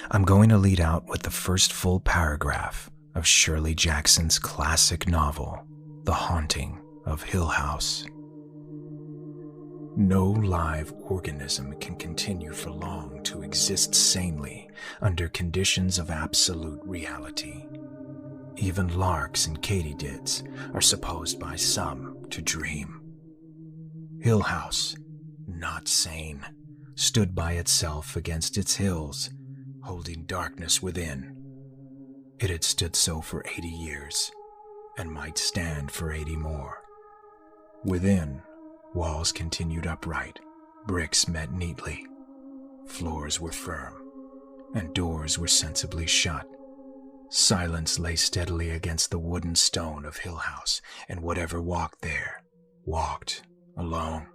I'm going to lead out with the first full paragraph of Shirley Jackson's classic novel, The Haunting of Hill House. No live organism can continue for long to exist sanely under conditions of absolute reality. Even larks and katydids are supposed by some to dream. Hill House, not sane, stood by itself against its hills, holding darkness within. It had stood so for 80 years, and might stand for 80 more. Within, walls continued upright, bricks met neatly, floors were firm, and doors were sensibly shut. Silence lay steadily against the wooden stone of Hill House, and whatever walked there, walked alone.